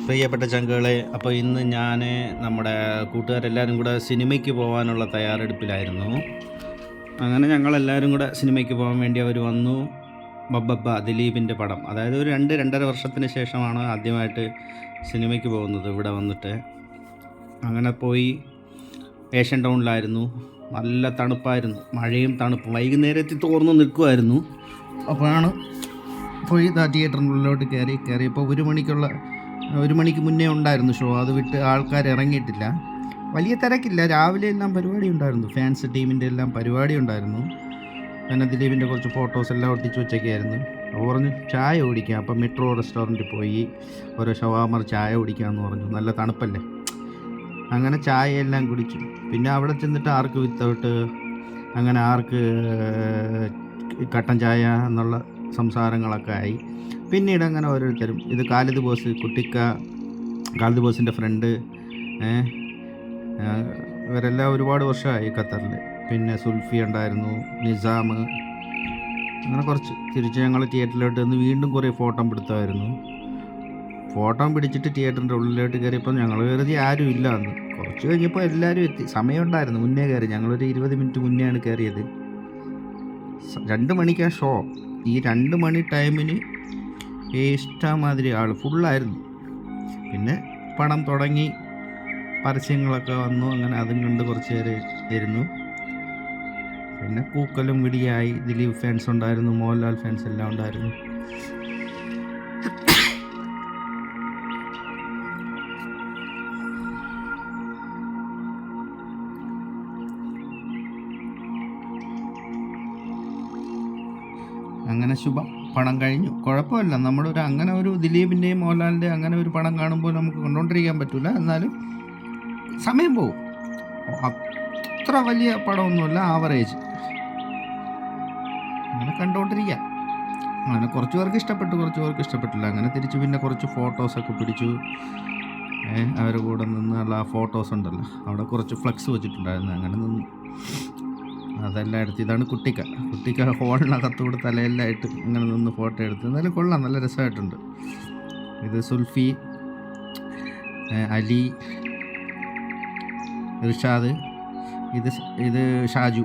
പ്രിയപ്പെട്ട ചങ്കുകളെ, അപ്പോൾ ഇന്ന് ഞാൻ നമ്മുടെ കൂട്ടുകാരെല്ലാവരും കൂടെ സിനിമയ്ക്ക് പോകാനുള്ള തയ്യാറെടുപ്പിലായിരുന്നു. അങ്ങനെ ഞങ്ങളെല്ലാവരും കൂടെ സിനിമയ്ക്ക് പോകാൻ വേണ്ടി അവർ വന്നു. ബബ്ബബ്ബ ദിലീപിൻ്റെ പടം, അതായത് ഒരു 2-2.5 വർഷത്തിന് ശേഷമാണ് ആദ്യമായിട്ട് സിനിമയ്ക്ക് പോകുന്നത് ഇവിടെ വന്നിട്ട്. അങ്ങനെ പോയി. ഏഷ്യൻ ടൗണിലായിരുന്നു. നല്ല തണുപ്പായിരുന്നു, മഴയും തണുപ്പും. വൈകുന്നേരത്തിൽ തോർന്നു നിൽക്കുമായിരുന്നു. അപ്പോഴാണ് പോയി തിയേറ്ററിനുള്ളിലോട്ട് കയറിയപ്പോൾ 1 മണിക്ക് മുന്നേ ഉണ്ടായിരുന്നു ഷോ. അത് വിട്ട് ആൾക്കാർ ഇറങ്ങിയിട്ടില്ല. വലിയ തിരക്കില്ല. രാവിലെ എല്ലാം പരിപാടി ഉണ്ടായിരുന്നു. ഫാൻസ് ടീമിൻ്റെ എല്ലാം പരിപാടി ഉണ്ടായിരുന്നു. പിന്നെ ദിലീപിൻ്റെ കുറച്ച് ഫോട്ടോസ് എല്ലാം ഒട്ടിച്ച് വെച്ചൊക്കെയായിരുന്നു. അപ്പോൾ പറഞ്ഞു ചായ കുടിക്കാം. അപ്പം മെട്രോ റെസ്റ്റോറൻറ്റിൽ പോയി ഓരോ ഷവാമർ ചായ കുടിക്കാമെന്ന് പറഞ്ഞു. നല്ല തണുപ്പല്ലേ. അങ്ങനെ ചായയെല്ലാം കുടിച്ചു. പിന്നെ അവിടെ ചെന്നിട്ട് ആർക്ക് വിത്തൗട്ട്, അങ്ങനെ ആർക്ക് കട്ടൻ ചായ എന്നുള്ള സംസാരങ്ങളൊക്കെ ആയി. പിന്നീട് അങ്ങനെ ഓരോരുത്തരും, ഇത് ഖാലിദ് ബോസ്, ഖാലിദ് ബോസിൻ്റെ ഫ്രണ്ട്, ഇവരെല്ലാം ഒരുപാട് വർഷമായി ഖത്തറിൽ. പിന്നെ സുൽഫി ഉണ്ടായിരുന്നു, നിസാം, അങ്ങനെ കുറച്ച്. തിരിച്ച് ഞങ്ങൾ തിയേറ്ററിലോട്ട് നിന്ന് വീണ്ടും കുറേ ഫോട്ടോ പിടുത്തമായിരുന്നു. ഫോട്ടോ പിടിച്ചിട്ട് തിയേറ്ററിൻ്റെ ഉള്ളിലോട്ട് കയറിയപ്പോൾ ഞങ്ങൾ കരുതി ആരും ഇല്ല എന്ന്. കുറച്ച് കഴിഞ്ഞപ്പോൾ എല്ലാവരും എത്തി. സമയമുണ്ടായിരുന്നു, മുന്നേ കയറി. ഞങ്ങളൊരു 20 മിനിറ്റ് മുന്നെയാണ് കയറിയത്. 2 മണിക്കാണ് ഷോ. ഈ 2 മണി ടൈമിന് ഇഷ്ടമാതിരി ആൾ ഫുള്ളായിരുന്നു. പിന്നെ പടം തുടങ്ങി, പരസ്യങ്ങളൊക്കെ വന്നു. അങ്ങനെ അതും കണ്ട് കുറച്ച് നേരം ഇരുന്നു. പിന്നെ കൂക്കലും വിടിയായി. ദിലീപ് ഫാൻസ് ഉണ്ടായിരുന്നു, മോഹൻലാൽ ഫാൻസ് എല്ലാം ഉണ്ടായിരുന്നു. അങ്ങനെ ശുഭം. പടം കഴിഞ്ഞു, കുഴപ്പമില്ല. അങ്ങനെ ഒരു ദിലീപിൻ്റെയും മോഹൻലാലിൻ്റെയും അങ്ങനെ ഒരു പടം കാണുമ്പോൾ നമുക്ക് കണ്ടുകൊണ്ടിരിക്കാൻ പറ്റില്ല. എന്നാലും സമയം പോകും. അത്ര വലിയ പടമൊന്നുമല്ല, ആവറേജ്. അങ്ങനെ കണ്ടുകൊണ്ടിരിക്കുക. അങ്ങനെ കുറച്ച് പേർക്ക് ഇഷ്ടപ്പെട്ടു, കുറച്ച് പേർക്ക് ഇഷ്ടപ്പെട്ടില്ല. അങ്ങനെ തിരിച്ച് പിന്നെ കുറച്ച് ഫോട്ടോസൊക്കെ പിടിച്ചു. അവരുടെ കൂടെ നിന്നുള്ള ആ ഫോട്ടോസ് ഉണ്ടല്ലോ, അവിടെ കുറച്ച് ഫ്ലക്സ് വെച്ചിട്ടുണ്ടായിരുന്നു. അങ്ങനെ നിന്ന് അതെല്ലാം എടുത്ത്. ഇതാണ് കുട്ടിക്ക ഹോളിനകത്തൂടെ തലയെല്ലാം ഇട്ട് ഇങ്ങനെ നിന്ന് ഫോട്ടോ എടുത്ത്. എന്നാലും കൊള്ളാം, നല്ല രസമായിട്ടുണ്ട്. ഇത് സുൽഫി, അലി, ഇർഷാദ്, ഇത് ഷാജു.